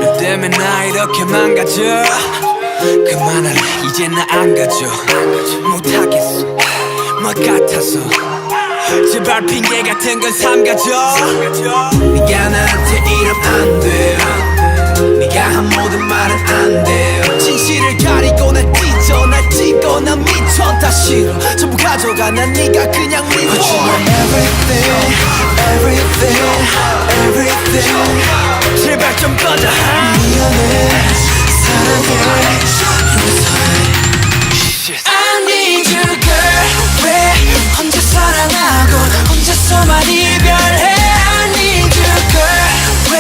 너 때문에 나 이렇게 망가져. 그만할래 이제 나 안 가져. 못하겠어 뭐 같아서. 제발 핑계 같은 건 삼가져. 네가 나한테 이러면 안 돼. 네가 한 모든 말은 안 돼. 진실을 가리고 날 찢어. 날 찢고 난 미쳐. 다 싫어 전부 가져가. 난 네가 그냥 미워. But you are everything, everything, everything. 제발 좀 꺼져. 미안해 사랑해 용서해. I need you girl. 왜 혼자 사랑하고 혼자서만 이별해. I need you girl. 왜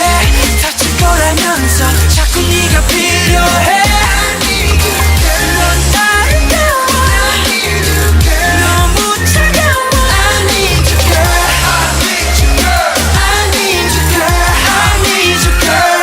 다칠 거라면서 자꾸 네가 필요해. I need you girl. 넌 아름다워. I need you girl. 너무 차가워. I need you girl. I need you girl. I need you girl. I need you girl.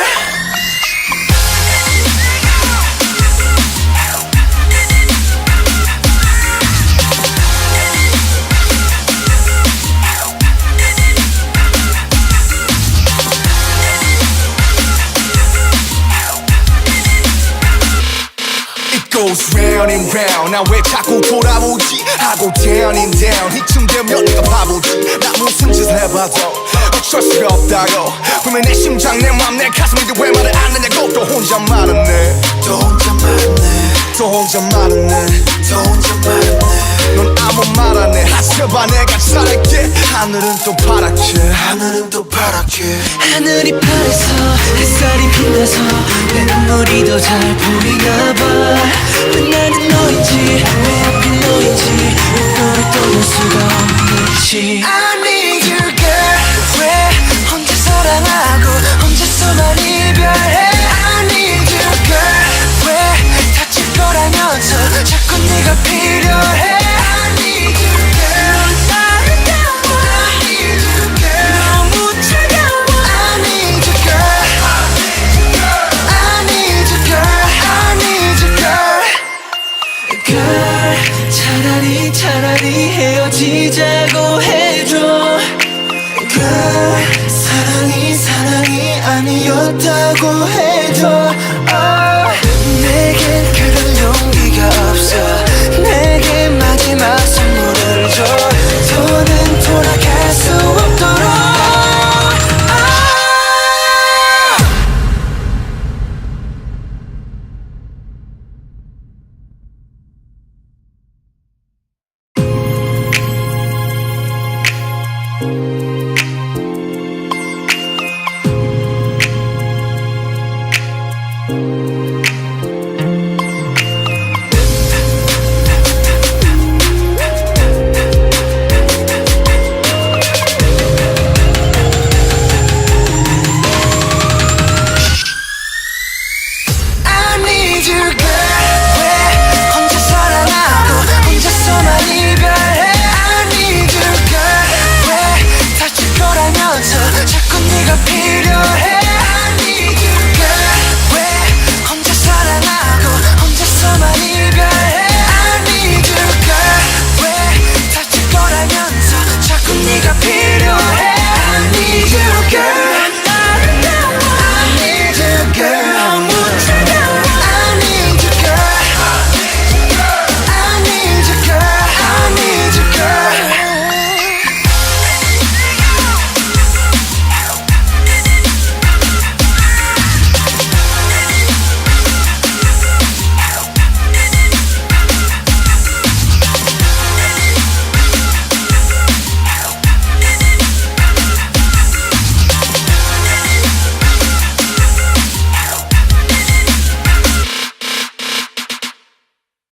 Goes round and round. 나 왜 자꾸 돌아오지 하고 down and down. 이쯤 되면 내가 바보지. 나 무슨 짓을 해봐도 어쩔 수가 없다고. 분명 내 심장 내 맘 내 가슴인데 왜 말을 안 하냐고. 또 혼자 말았네. 또 혼자 말았네. 또 혼자 말았네. 또 혼자 말았네. 넌 아무 말 안 해. 하셔봐 내가 잘할게. 하늘은 또 파랗게. 하늘은 또 파랗게. 하늘이 파래서 햇살이 빛나서 내 눈물이 더 잘 보이나 봐. 왜 나는 너인지 왜 하필 너인지 너를 떠날 수가 없는지. I need you girl. 왜 혼자 사랑하고 혼자서만 이별해. I need you girl. 왜 다칠 거라면서 자꾸 네가 필요해. I need you girl. 넌 아름다워. I need you girl. 너무 차가워. I need you girl. I need you girl. I need you girl. Girl, 차라리 헤어지자고 해줘. Girl, 사랑이 아니었다고 해줘. 내겐 그런 용기가 없어. 내게 마지막 선물을 줘. 더는 돌아갈 수 없도록. 자꾸 네가 필요해.